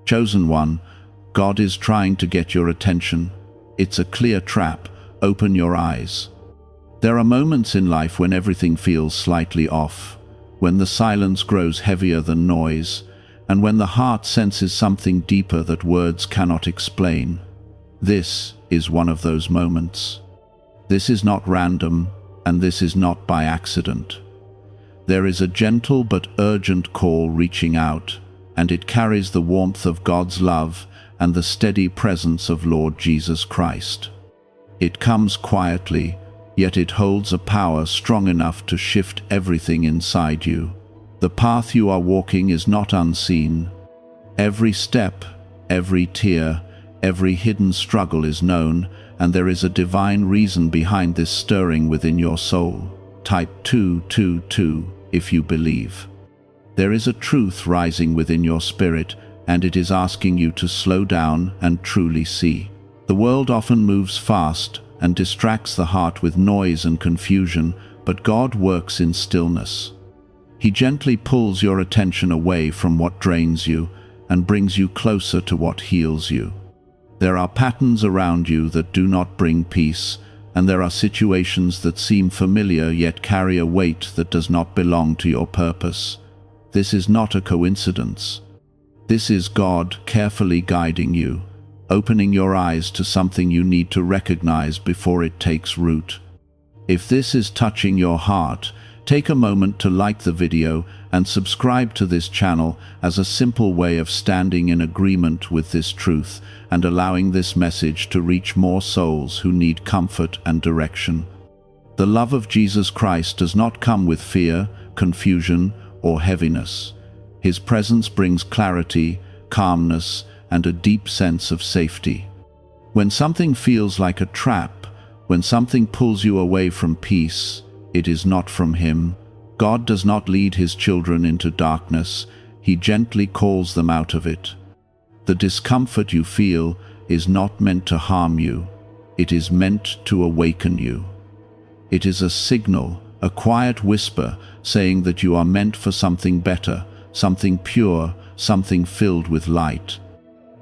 Chosen one, God is trying to get your attention. It's a clear trap. Open your eyes. There are moments in life when everything feels slightly off, when the silence grows heavier than noise, and when the heart senses something deeper that words cannot explain. This is one of those moments. This is not random, and this is not by accident. There is a gentle but urgent call reaching out, and it carries the warmth of God's love and the steady presence of Lord Jesus Christ. It comes quietly, yet it holds a power strong enough to shift everything inside you. The path you are walking is not unseen. Every step, every tear, every hidden struggle is known, and there is a divine reason behind this stirring within your soul. Type 222 if you believe. There is a truth rising within your spirit, and it is asking you to slow down and truly see. The world often moves fast and distracts the heart with noise and confusion, but God works in stillness. He gently pulls your attention away from what drains you and brings you closer to what heals you. There are patterns around you that do not bring peace, and there are situations that seem familiar yet carry a weight that does not belong to your purpose. This is not a coincidence. This is God carefully guiding you, opening your eyes to something you need to recognize before it takes root. If this is touching your heart, take a moment to like the video and subscribe to this channel as a simple way of standing in agreement with this truth and allowing this message to reach more souls who need comfort and direction. The love of Jesus Christ does not come with fear, confusion, or heaviness. His presence brings clarity, calmness, and a deep sense of safety. When something feels like a trap, when something pulls you away from peace, it is not from Him. God does not lead His children into darkness. He gently calls them out of it. The discomfort you feel is not meant to harm you. It is meant to awaken you. It is a signal, a quiet whisper saying that you are meant for something better, something pure, something filled with light.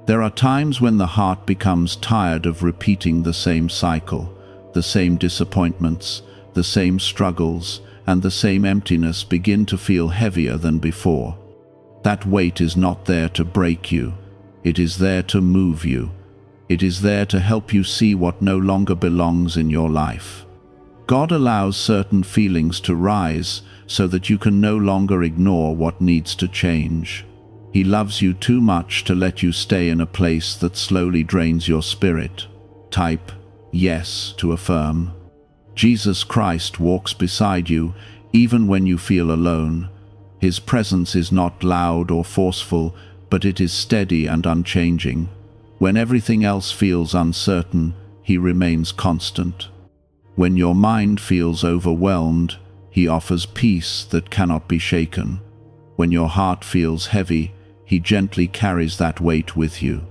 There are times when the heart becomes tired of repeating the same cycle, the same disappointments, the same struggles, and the same emptiness begin to feel heavier than before. That weight is not there to break you. It is there to move you. It is there to help you see what no longer belongs in your life. God allows certain feelings to rise so that you can no longer ignore what needs to change. He loves you too much to let you stay in a place that slowly drains your spirit. Type yes to affirm. Jesus Christ walks beside you even when you feel alone. His presence is not loud or forceful, but it is steady and unchanging. When everything else feels uncertain, He remains constant. When your mind feels overwhelmed, He offers peace that cannot be shaken. When your heart feels heavy, He gently carries that weight with you.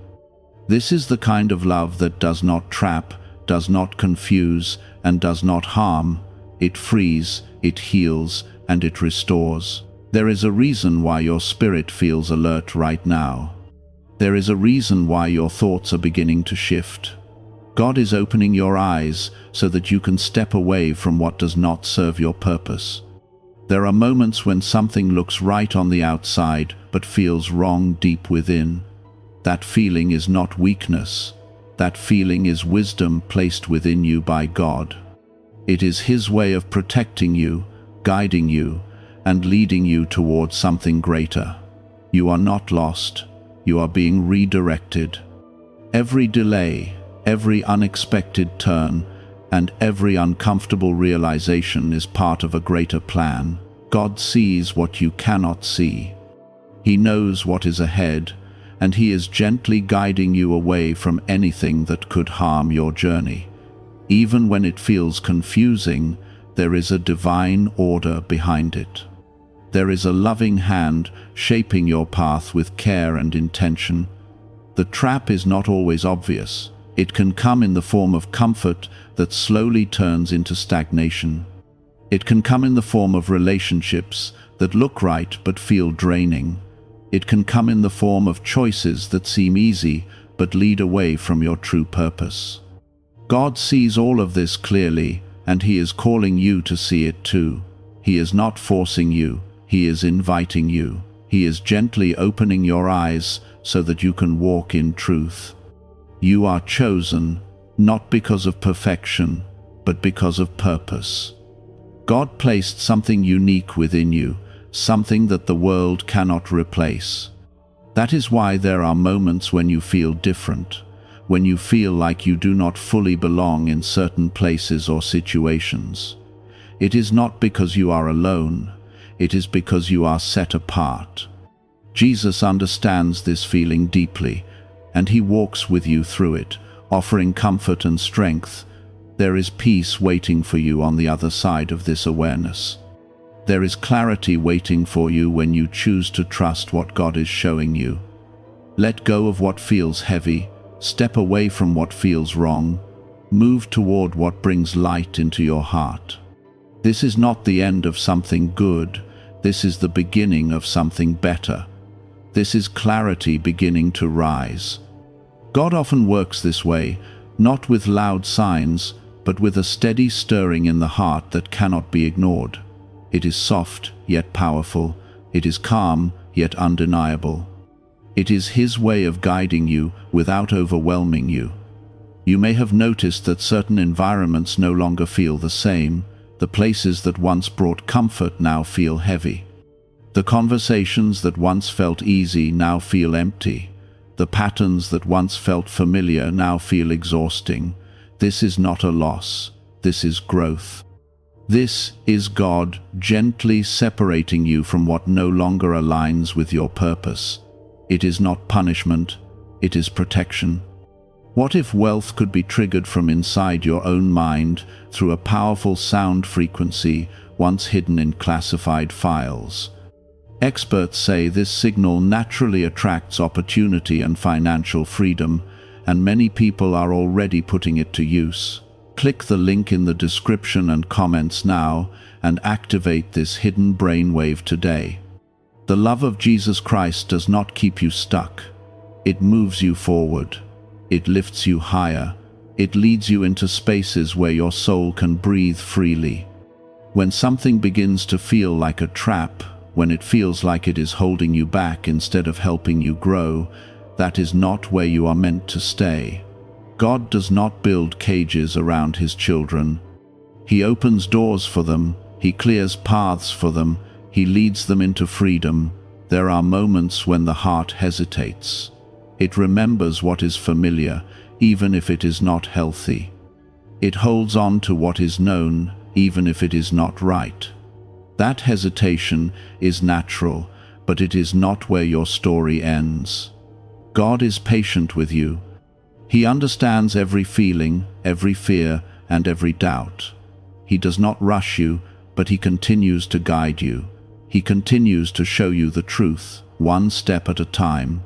This is the kind of love that does not trap, does not confuse, and does not harm. It frees, it heals, and it restores. There is a reason why your spirit feels alert right now. There is a reason why your thoughts are beginning to shift. God is opening your eyes so that you can step away from what does not serve your purpose. There are moments when something looks right on the outside but feels wrong deep within. That feeling is not weakness. That feeling is wisdom placed within you by God. It is His way of protecting you, guiding you, and leading you towards something greater. You are not lost. You are being redirected. Every delay, every unexpected turn, and every uncomfortable realization is part of a greater plan. God sees what you cannot see. He knows what is ahead, and He is gently guiding you away from anything that could harm your journey. Even when it feels confusing, there is a divine order behind it. There is a loving hand shaping your path with care and intention. The trap is not always obvious. It can come in the form of comfort that slowly turns into stagnation. It can come in the form of relationships that look right but feel draining. It can come in the form of choices that seem easy but lead away from your true purpose. God sees all of this clearly, and He is calling you to see it too. He is not forcing you, He is inviting you. He is gently opening your eyes so that you can walk in truth. You are chosen, not because of perfection, but because of purpose. God placed something unique within you, something that the world cannot replace. That is why there are moments when you feel different, when you feel like you do not fully belong in certain places or situations. It is not because you are alone, it is because you are set apart. Jesus understands this feeling deeply, and He walks with you through it, offering comfort and strength. There is peace waiting for you on the other side of this awareness. There is clarity waiting for you when you choose to trust what God is showing you. Let go of what feels heavy, step away from what feels wrong, move toward what brings light into your heart. This is not the end of something good, this is the beginning of something better. This is clarity beginning to rise. God often works this way, not with loud signs, but with a steady stirring in the heart that cannot be ignored. It is soft, yet powerful. It is calm, yet undeniable. It is His way of guiding you without overwhelming you. You may have noticed that certain environments no longer feel the same. The places that once brought comfort now feel heavy. The conversations that once felt easy now feel empty. The patterns that once felt familiar now feel exhausting. This is not a loss. This is growth. This is God gently separating you from what no longer aligns with your purpose. It is not punishment. It is protection. What if wealth could be triggered from inside your own mind through a powerful sound frequency once hidden in classified files? Experts say this signal naturally attracts opportunity and financial freedom, and many people are already putting it to use. Click the link in the description and comments now and activate this hidden brainwave today. The love of Jesus Christ does not keep you stuck. It moves you forward. It lifts you higher. It leads you into spaces where your soul can breathe freely. When something begins to feel like a trap, when it feels like it is holding you back instead of helping you grow, that is not where you are meant to stay. God does not build cages around His children. He opens doors for them. He clears paths for them. He leads them into freedom. There are moments when the heart hesitates. It remembers what is familiar, even if it is not healthy. It holds on to what is known, even if it is not right. That hesitation is natural, but it is not where your story ends. God is patient with you. He understands every feeling, every fear, and every doubt. He does not rush you, but He continues to guide you. He continues to show you the truth, one step at a time.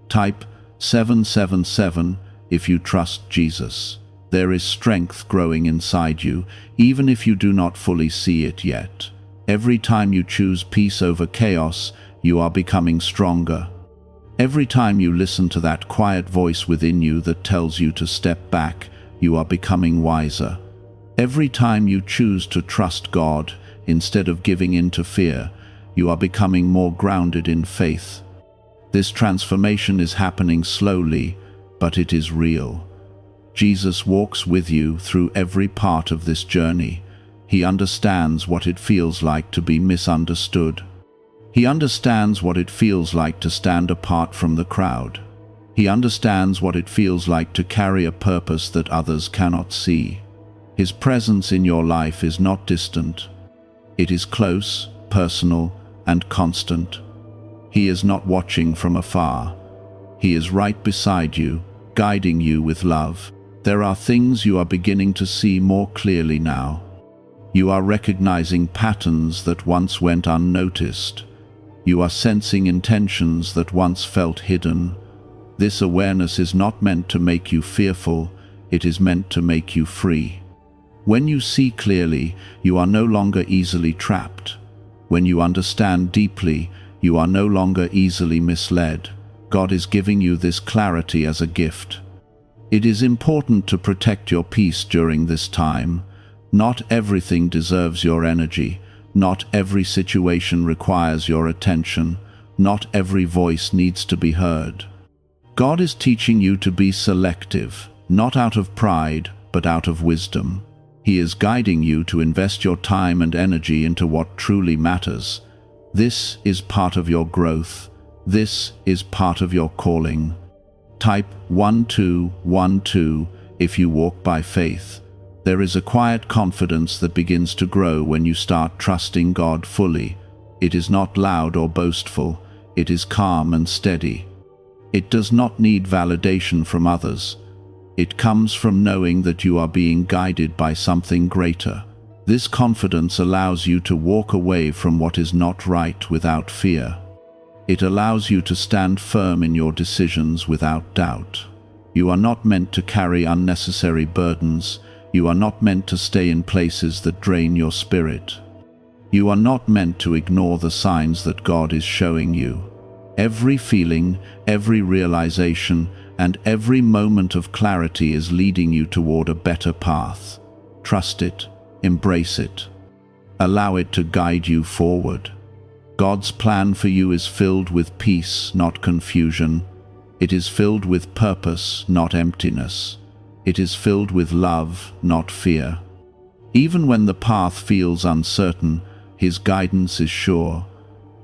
Type 777 if you trust Jesus. There is strength growing inside you, even if you do not fully see it yet. Every time you choose peace over chaos, you are becoming stronger. Every time you listen to that quiet voice within you that tells you to step back, you are becoming wiser. Every time you choose to trust God instead of giving in to fear, you are becoming more grounded in faith. This transformation is happening slowly, but it is real. Jesus walks with you through every part of this journey. He understands what it feels like to be misunderstood. He understands what it feels like to stand apart from the crowd. He understands what it feels like to carry a purpose that others cannot see. His presence in your life is not distant. It is close, personal, and constant. He is not watching from afar. He is right beside you, guiding you with love. There are things you are beginning to see more clearly now. You are recognizing patterns that once went unnoticed. You are sensing intentions that once felt hidden. This awareness is not meant to make you fearful, it is meant to make you free. When you see clearly, you are no longer easily trapped. When you understand deeply, You are no longer easily misled. God is giving you this clarity as a gift. It is important to protect your peace during this time. Not everything deserves your energy. Not every situation requires your attention. Not every voice needs to be heard. God is teaching you to be selective, not out of pride, but out of wisdom. He is guiding you to invest your time and energy into what truly matters. This is part of your growth. This is part of your calling. Type 1212 if you walk by faith. There is a quiet confidence that begins to grow when you start trusting God fully. It is not loud or boastful. It is calm and steady. It does not need validation from others. It comes from knowing that you are being guided by something greater. This confidence allows you to walk away from what is not right without fear. It allows you to stand firm in your decisions without doubt. You are not meant to carry unnecessary burdens. You are not meant to stay in places that drain your spirit. You are not meant to ignore the signs that God is showing you. Every feeling, every realization, and every moment of clarity is leading you toward a better path. Trust it, embrace it. Allow it to guide you forward. God's plan for you is filled with peace, not confusion. It is filled with purpose, not emptiness. It is filled with love, not fear. Even when the path feels uncertain, His guidance is sure.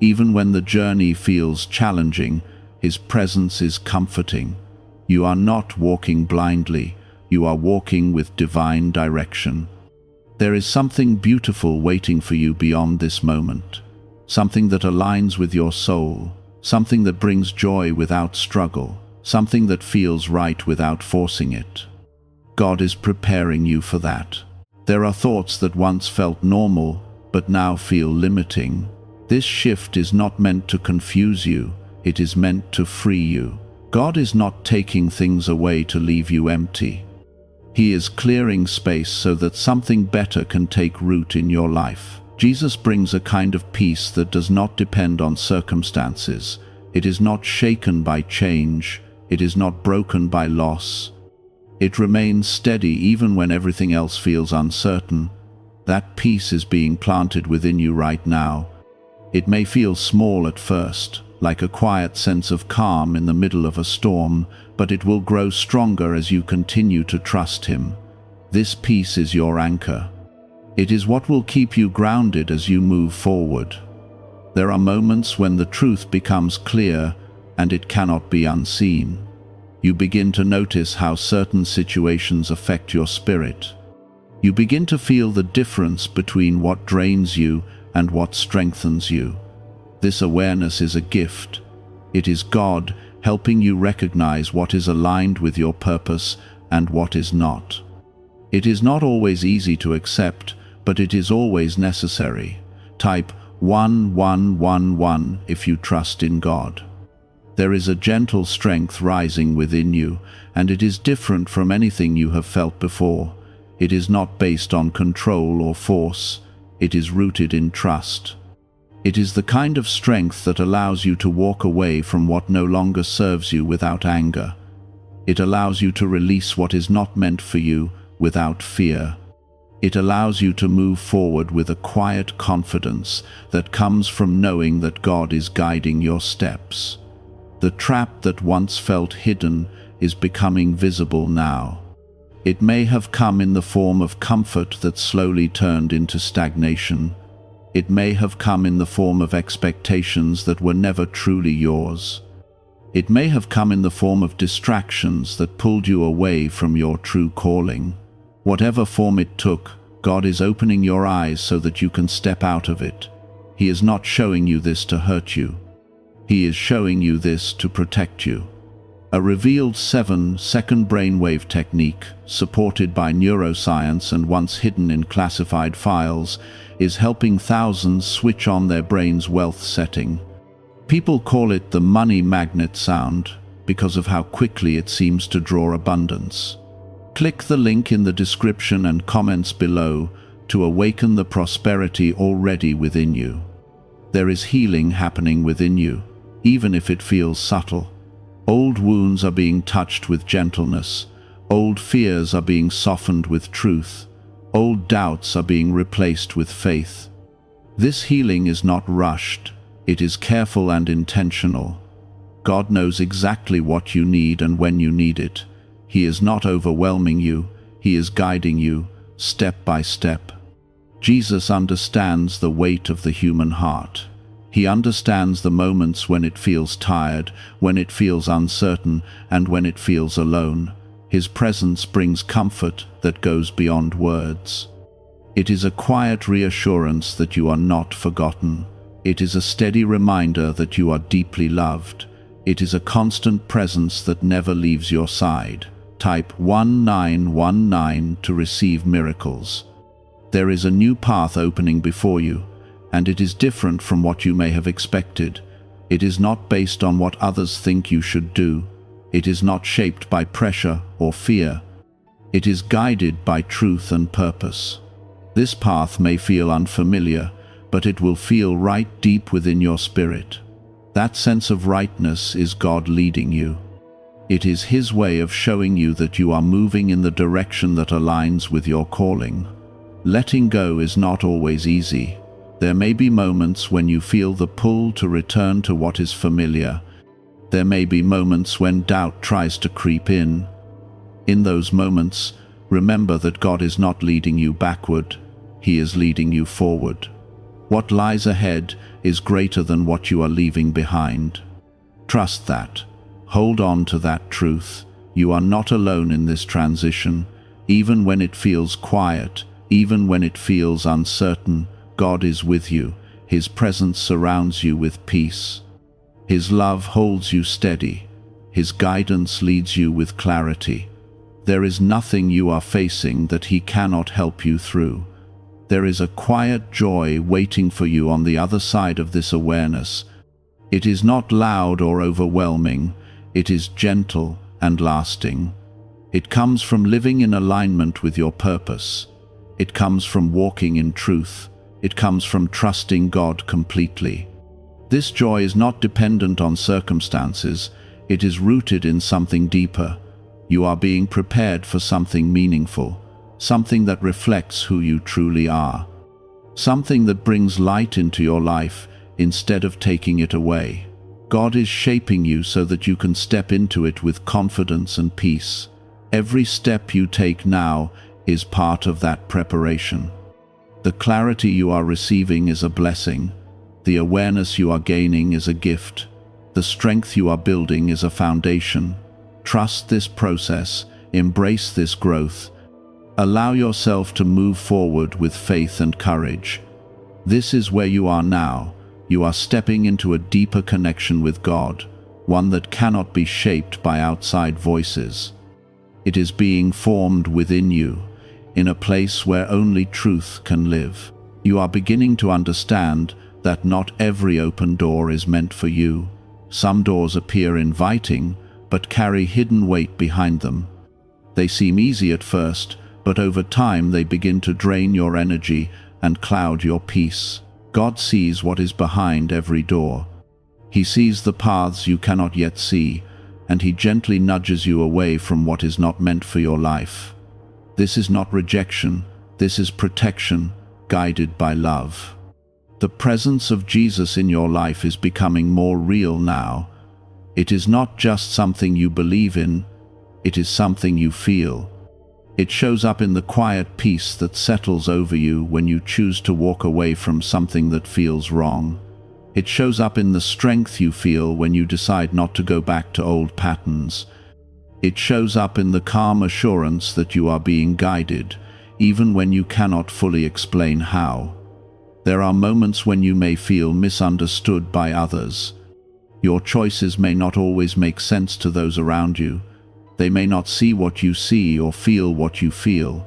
Even when the journey feels challenging, His presence is comforting. You are not walking blindly. You are walking with divine direction. There is something beautiful waiting for you beyond this moment. Something that aligns with your soul. Something that brings joy without struggle. Something that feels right without forcing it. God is preparing you for that. There are thoughts that once felt normal, but now feel limiting. This shift is not meant to confuse you. It is meant to free you. God is not taking things away to leave you empty. He is clearing space so that something better can take root in your life. Jesus brings a kind of peace that does not depend on circumstances. It is not shaken by change. It is not broken by loss. It remains steady even when everything else feels uncertain. That peace is being planted within you right now. It may feel small at first, like a quiet sense of calm in the middle of a storm, but it will grow stronger as you continue to trust Him. This peace is your anchor. It is what will keep you grounded as you move forward. There are moments when the truth becomes clear and it cannot be unseen. You begin to notice how certain situations affect your spirit. You begin to feel the difference between what drains you and what strengthens you. This awareness is a gift. It is God helping you recognize what is aligned with your purpose and what is not. It is not always easy to accept, but it is always necessary. Type 1111 if you trust in God. There is a gentle strength rising within you, and it is different from anything you have felt before. It is not based on control or force. It is rooted in trust. It is the kind of strength that allows you to walk away from what no longer serves you without anger. It allows you to release what is not meant for you without fear. It allows you to move forward with a quiet confidence that comes from knowing that God is guiding your steps. The trap that once felt hidden is becoming visible now. It may have come in the form of comfort that slowly turned into stagnation. It may have come in the form of expectations that were never truly yours. It may have come in the form of distractions that pulled you away from your true calling. Whatever form it took, God is opening your eyes so that you can step out of it. He is not showing you this to hurt you. He is showing you this to protect you. A revealed 7-second brainwave technique, supported by neuroscience and once hidden in classified files, is helping thousands switch on their brain's wealth setting. People call it the money magnet sound because of how quickly it seems to draw abundance. Click the link in the description and comments below to awaken the prosperity already within you. There is healing happening within you, even if it feels subtle. Old wounds are being touched with gentleness. Old fears are being softened with truth. Old doubts are being replaced with faith. This healing is not rushed. It is careful and intentional. God knows exactly what you need and when you need it. He is not overwhelming you. He is guiding you, step by step. Jesus understands the weight of the human heart. He understands the moments when it feels tired, when it feels uncertain, and when it feels alone. His presence brings comfort that goes beyond words. It is a quiet reassurance that you are not forgotten. It is a steady reminder that you are deeply loved. It is a constant presence that never leaves your side. Type 1919 to receive miracles. There is a new path opening before you, and it is different from what you may have expected. It is not based on what others think you should do. It is not shaped by pressure or fear. It is guided by truth and purpose. This path may feel unfamiliar, but it will feel right deep within your spirit. That sense of rightness is God leading you. It is His way of showing you that you are moving in the direction that aligns with your calling. Letting go is not always easy. There may be moments when you feel the pull to return to what is familiar. There may be moments when doubt tries to creep in. In those moments, remember that God is not leading you backward. He is leading you forward. What lies ahead is greater than what you are leaving behind. Trust that. Hold on to that truth. You are not alone in this transition. Even when it feels quiet, even when it feels uncertain, God is with you. His presence surrounds you with peace. His love holds you steady. His guidance leads you with clarity. There is nothing you are facing that He cannot help you through. There is a quiet joy waiting for you on the other side of this awareness. It is not loud or overwhelming. It is gentle and lasting. It comes from living in alignment with your purpose. It comes from walking in truth. It comes from trusting God completely. This joy is not dependent on circumstances. It is rooted in something deeper. You are being prepared for something meaningful, something that reflects who you truly are, something that brings light into your life instead of taking it away. God is shaping you so that you can step into it with confidence and peace. Every step you take now is part of that preparation. The clarity you are receiving is a blessing. The awareness you are gaining is a gift. The strength you are building is a foundation. Trust this process. Embrace this growth. Allow yourself to move forward with faith and courage. This is where you are now. You are stepping into a deeper connection with God, one that cannot be shaped by outside voices. It is being formed within you, in a place where only truth can live. You are beginning to understand that not every open door is meant for you. Some doors appear inviting, but carry hidden weight behind them. They seem easy at first, but over time they begin to drain your energy and cloud your peace. God sees what is behind every door. He sees the paths you cannot yet see, and He gently nudges you away from what is not meant for your life. This is not rejection. This is protection, guided by love. The presence of Jesus in your life is becoming more real now. It is not just something you believe in, it is something you feel. It shows up in the quiet peace that settles over you when you choose to walk away from something that feels wrong. It shows up in the strength you feel when you decide not to go back to old patterns. It shows up in the calm assurance that you are being guided, even when you cannot fully explain how. There are moments when you may feel misunderstood by others. Your choices may not always make sense to those around you. They may not see what you see or feel what you feel.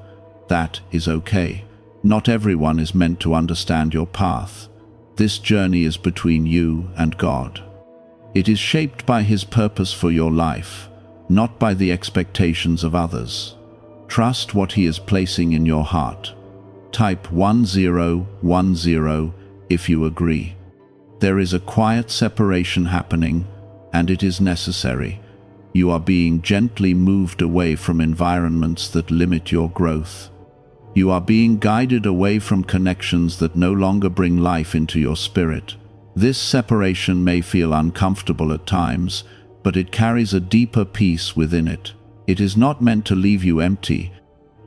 That is okay. Not everyone is meant to understand your path. This journey is between you and God. It is shaped by His purpose for your life, not by the expectations of others. Trust what He is placing in your heart. Type 1010 if you agree. There is a quiet separation happening, and it is necessary. You are being gently moved away from environments that limit your growth. You are being guided away from connections that no longer bring life into your spirit. This separation may feel uncomfortable at times, but it carries a deeper peace within it. It is not meant to leave you empty.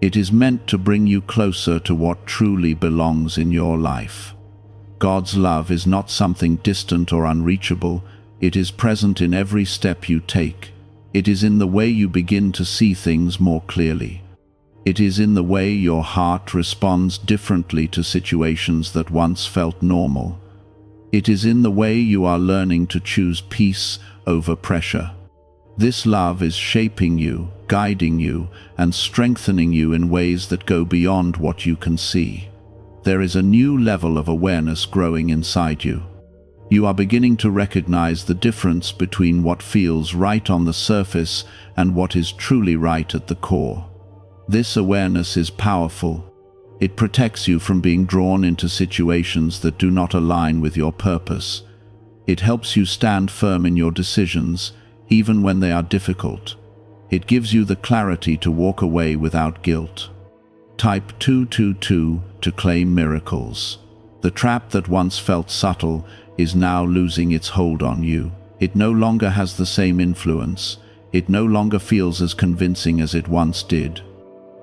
It is meant to bring you closer to what truly belongs in your life. God's love is not something distant or unreachable. It is present in every step you take. It is in the way you begin to see things more clearly. It is in the way your heart responds differently to situations that once felt normal. It is in the way you are learning to choose peace over pressure. This love is shaping you, guiding you, and strengthening you in ways that go beyond what you can see. There is a new level of awareness growing inside you. You are beginning to recognize the difference between what feels right on the surface and what is truly right at the core. This awareness is powerful. It protects you from being drawn into situations that do not align with your purpose. It helps you stand firm in your decisions, even when they are difficult. It gives you the clarity to walk away without guilt. Type 222 to claim miracles. The trap that once felt subtle is now losing its hold on you. It no longer has the same influence. It no longer feels as convincing as it once did.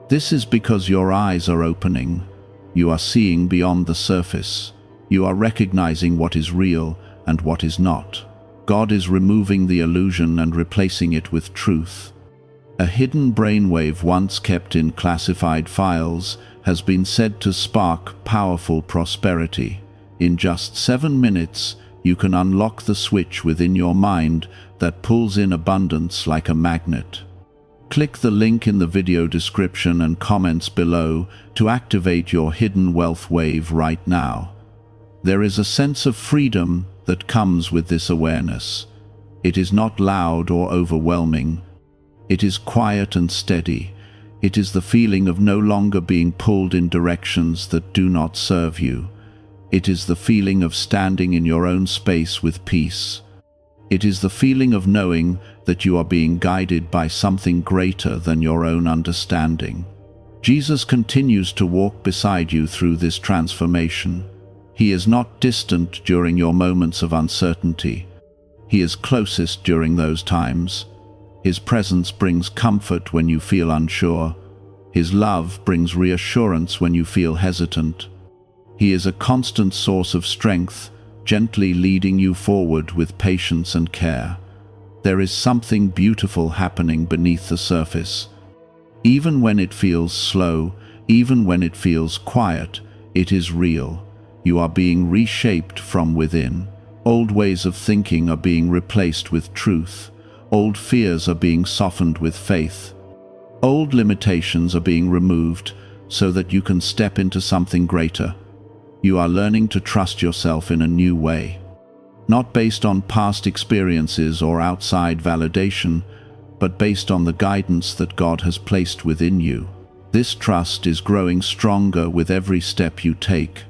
This is because your eyes are opening. You are seeing beyond the surface. You are recognizing what is real and what is not. God is removing the illusion and replacing it with truth. A hidden brainwave once kept in classified files has been said to spark powerful prosperity. In just 7 minutes, you can unlock the switch within your mind that pulls in abundance like a magnet. Click the link in the video description and comments below to activate your hidden wealth wave right now. There is a sense of freedom that comes with this awareness. It is not loud or overwhelming. It is quiet and steady. It is the feeling of no longer being pulled in directions that do not serve you. It is the feeling of standing in your own space with peace. It is the feeling of knowing that you are being guided by something greater than your own understanding. Jesus continues to walk beside you through this transformation. He is not distant during your moments of uncertainty. He is closest during those times. His presence brings comfort when you feel unsure. His love brings reassurance when you feel hesitant. He is a constant source of strength, gently leading you forward with patience and care. There is something beautiful happening beneath the surface. Even when it feels slow, even when it feels quiet, it is real. You are being reshaped from within. Old ways of thinking are being replaced with truth. Old fears are being softened with faith. Old limitations are being removed so that you can step into something greater. You are learning to trust yourself in a new way. Not based on past experiences or outside validation, but based on the guidance that God has placed within you. This trust is growing stronger with every step you take.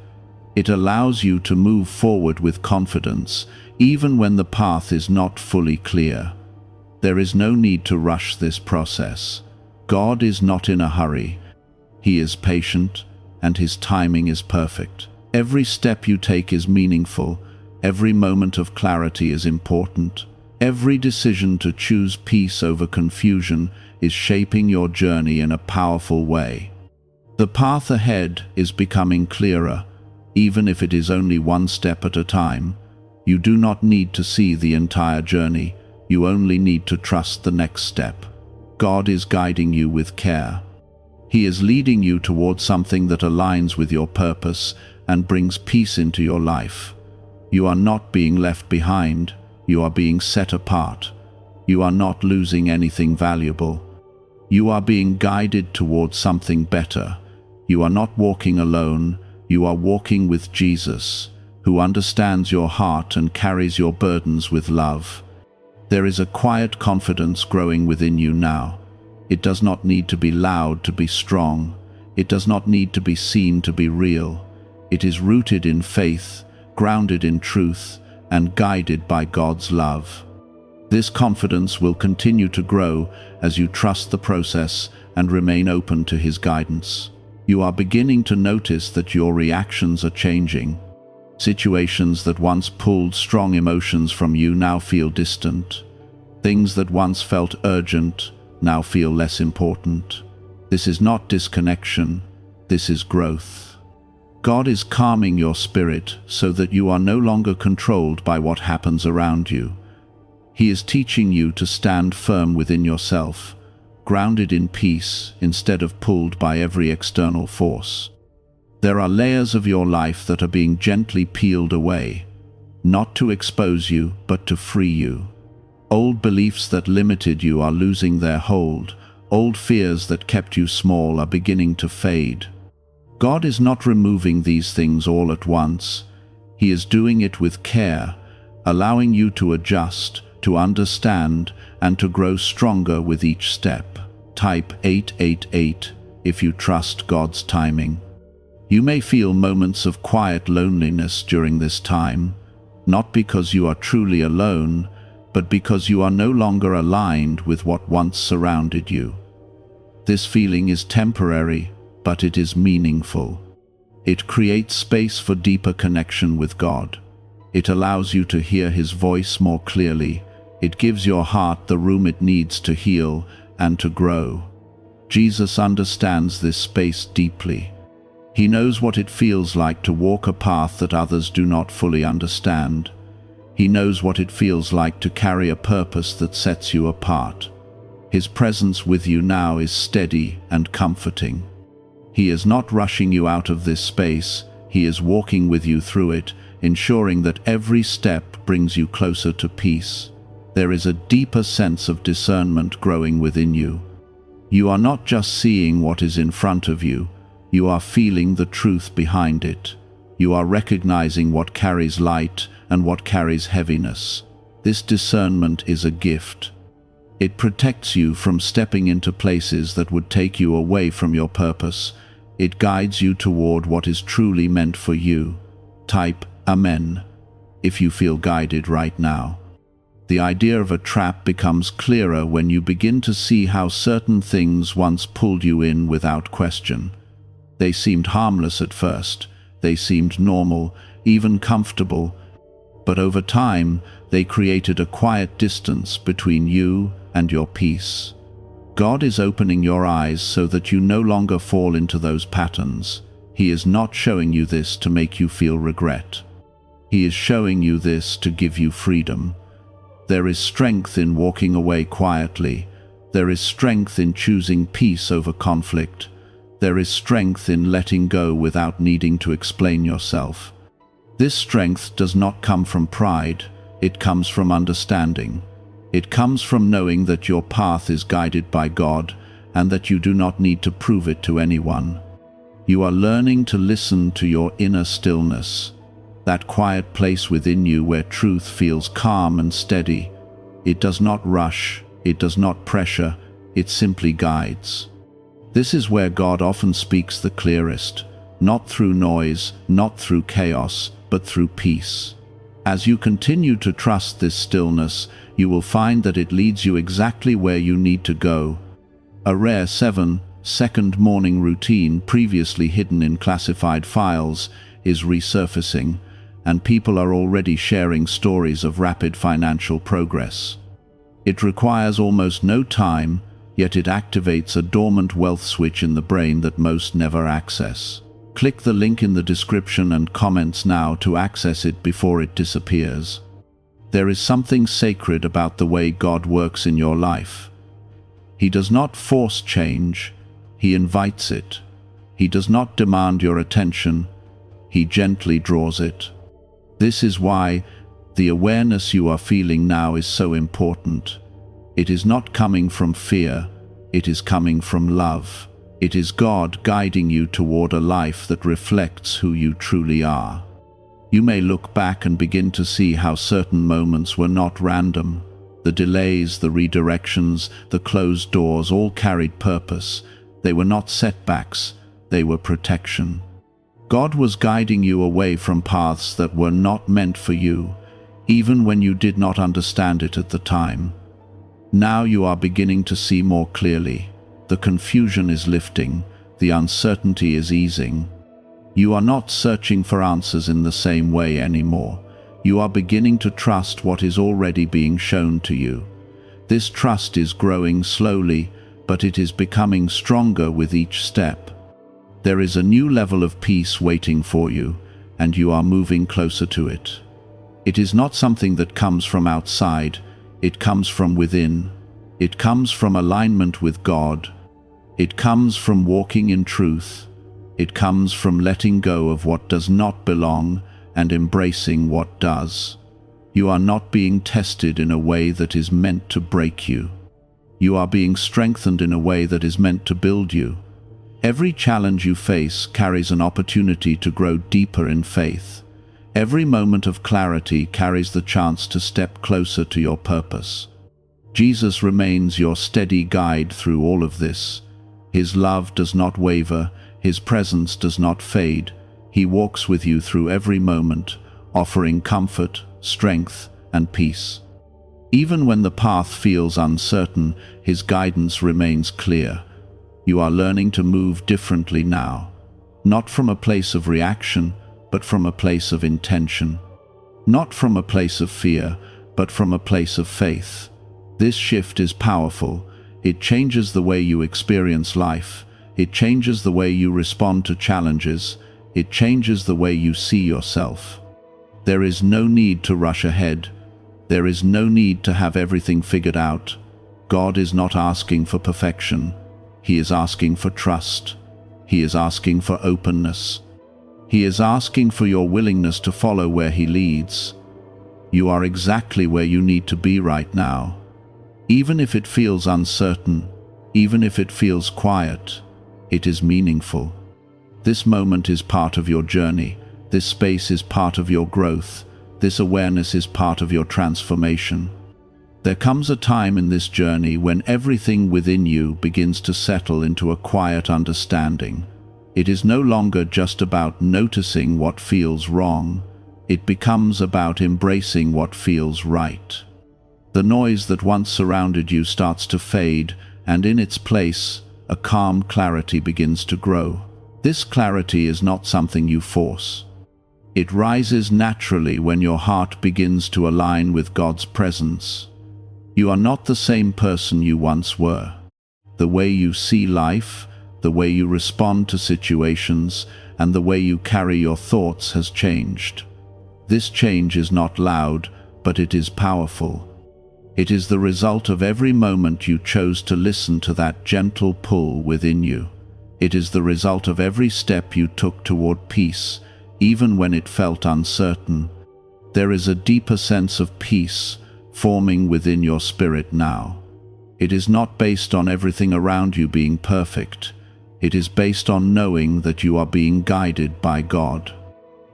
It allows you to move forward with confidence, even when the path is not fully clear. There is no need to rush this process. God is not in a hurry. He is patient, and His timing is perfect. Every step you take is meaningful. Every moment of clarity is important. Every decision to choose peace over confusion is shaping your journey in a powerful way. The path ahead is becoming clearer, even if it is only one step at a time. You do not need to see the entire journey. You only need to trust the next step. God is guiding you with care. He is leading you towards something that aligns with your purpose and brings peace into your life. You are not being left behind. You are being set apart. You are not losing anything valuable. You are being guided towards something better. You are not walking alone. You are walking with Jesus, who understands your heart and carries your burdens with love. There is a quiet confidence growing within you now. It does not need to be loud to be strong. It does not need to be seen to be real. It is rooted in faith, grounded in truth, and guided by God's love. This confidence will continue to grow as you trust the process and remain open to His guidance. You are beginning to notice that your reactions are changing. Situations that once pulled strong emotions from you now feel distant. Things that once felt urgent now feel less important. This is not disconnection, this is growth. God is calming your spirit so that you are no longer controlled by what happens around you. He is teaching you to stand firm within yourself, grounded in peace instead of pulled by every external force. There are layers of your life that are being gently peeled away, not to expose you, but to free you. Old beliefs that limited you are losing their hold. Old fears that kept you small are beginning to fade. God is not removing these things all at once. He is doing it with care, allowing you to adjust, to understand, and to grow stronger with each step. Type 888 if you trust God's timing. You may feel moments of quiet loneliness during this time, not because you are truly alone, but because you are no longer aligned with what once surrounded you. This feeling is temporary, but it is meaningful. It creates space for deeper connection with God. It allows you to hear His voice more clearly. It gives your heart the room it needs to heal and to grow. Jesus understands this space deeply. He knows what it feels like to walk a path that others do not fully understand. He knows what it feels like to carry a purpose that sets you apart. His presence with you now is steady and comforting. He is not rushing you out of this space. He is walking with you through it, ensuring that every step brings you closer to peace. There is a deeper sense of discernment growing within you. You are not just seeing what is in front of you, you are feeling the truth behind it. You are recognizing what carries light and what carries heaviness. This discernment is a gift. It protects you from stepping into places that would take you away from your purpose. It guides you toward what is truly meant for you. Type Amen if you feel guided right now. The idea of a trap becomes clearer when you begin to see how certain things once pulled you in without question. They seemed harmless at first. They seemed normal, even comfortable. But over time, they created a quiet distance between you and your peace. God is opening your eyes so that you no longer fall into those patterns. He is not showing you this to make you feel regret. He is showing you this to give you freedom. There is strength in walking away quietly. There is strength in choosing peace over conflict. There is strength in letting go without needing to explain yourself. This strength does not come from pride. It comes from understanding. It comes from knowing that your path is guided by God and that you do not need to prove it to anyone. You are learning to listen to your inner stillness, that quiet place within you where truth feels calm and steady. It does not rush, it does not pressure, it simply guides. This is where God often speaks the clearest, not through noise, not through chaos, but through peace. As you continue to trust this stillness, you will find that it leads you exactly where you need to go. A rare 7-second morning routine previously hidden in classified files is resurfacing, and people are already sharing stories of rapid financial progress. It requires almost no time, yet it activates a dormant wealth switch in the brain that most never access. Click the link in the description and comments now to access it before it disappears. There is something sacred about the way God works in your life. He does not force change, He invites it. He does not demand your attention, He gently draws it. This is why the awareness you are feeling now is so important. It is not coming from fear, it is coming from love. It is God guiding you toward a life that reflects who you truly are. You may look back and begin to see how certain moments were not random. The delays, the redirections, the closed doors all carried purpose. They were not setbacks, they were protection. God was guiding you away from paths that were not meant for you. even when you did not understand it at the time. Now you are beginning to see more clearly. The confusion is lifting, the uncertainty is easing. You are not searching for answers in the same way anymore. You are beginning to trust what is already being shown to you. This trust is growing slowly, but it is becoming stronger with each step. There is a new level of peace waiting for you, and you are moving closer to it. It is not something that comes from outside, it comes from within. It comes from alignment with God. It comes from walking in truth. It comes from letting go of what does not belong and embracing what does. You are not being tested in a way that is meant to break you. You are being strengthened in a way that is meant to build you. Every challenge you face carries an opportunity to grow deeper in faith. Every moment of clarity carries the chance to step closer to your purpose. Jesus remains your steady guide through all of this. His love does not waver, His presence does not fade. He walks with you through every moment, offering comfort, strength, and peace. Even when the path feels uncertain, His guidance remains clear. You are learning to move differently now, not from a place of reaction, but from a place of intention. Not from a place of fear, but from a place of faith. This shift is powerful. It changes the way you experience life. It changes the way you respond to challenges. It changes the way you see yourself. There is no need to rush ahead. There is no need to have everything figured out. God is not asking for perfection. He is asking for trust. He is asking for openness. He is asking for your willingness to follow where He leads. You are exactly where you need to be right now. Even if it feels uncertain, even if it feels quiet, it is meaningful. This moment is part of your journey. This space is part of your growth. This awareness is part of your transformation. There comes a time in this journey when everything within you begins to settle into a quiet understanding. It is no longer just about noticing what feels wrong. It becomes about embracing what feels right. The noise that once surrounded you starts to fade, and in its place, a calm clarity begins to grow. This clarity is not something you force. It rises naturally when your heart begins to align with God's presence. You are not the same person you once were. The way you see life, the way you respond to situations, and the way you carry your thoughts has changed. This change is not loud, but it is powerful. It is the result of every moment you chose to listen to that gentle pull within you. It is the result of every step you took toward peace, even when it felt uncertain. There is a deeper sense of peace forming within your spirit now. It is not based on everything around you being perfect. It is based on knowing that you are being guided by God.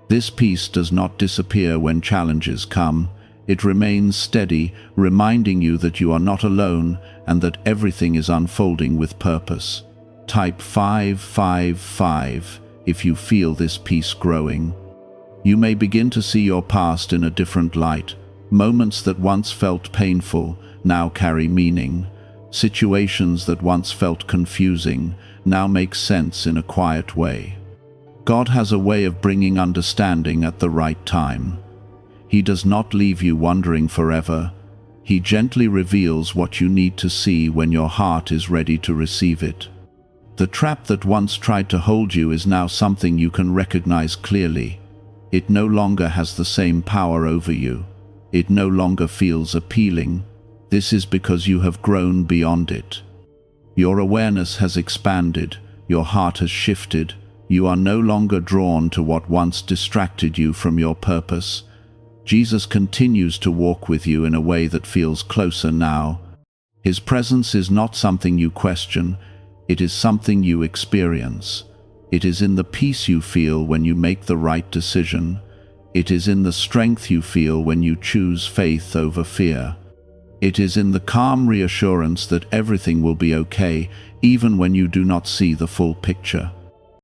This peace does not disappear when challenges come. It remains steady, reminding you that you are not alone and that everything is unfolding with purpose. Type 555 if you feel this peace growing. You may begin to see your past in a different light. Moments that once felt painful now carry meaning. Situations that once felt confusing now make sense in a quiet way. God has a way of bringing understanding at the right time. He does not leave you wondering forever. He gently reveals what you need to see when your heart is ready to receive it. The trap that once tried to hold you is now something you can recognize clearly. It no longer has the same power over you. It no longer feels appealing. This is because you have grown beyond it. Your awareness has expanded. Your heart has shifted. You are no longer drawn to what once distracted you from your purpose. Jesus continues to walk with you in a way that feels closer now. His presence is not something you question. It is something you experience. It is in the peace you feel when you make the right decision. It is in the strength you feel when you choose faith over fear. It is in the calm reassurance that everything will be okay, even when you do not see the full picture.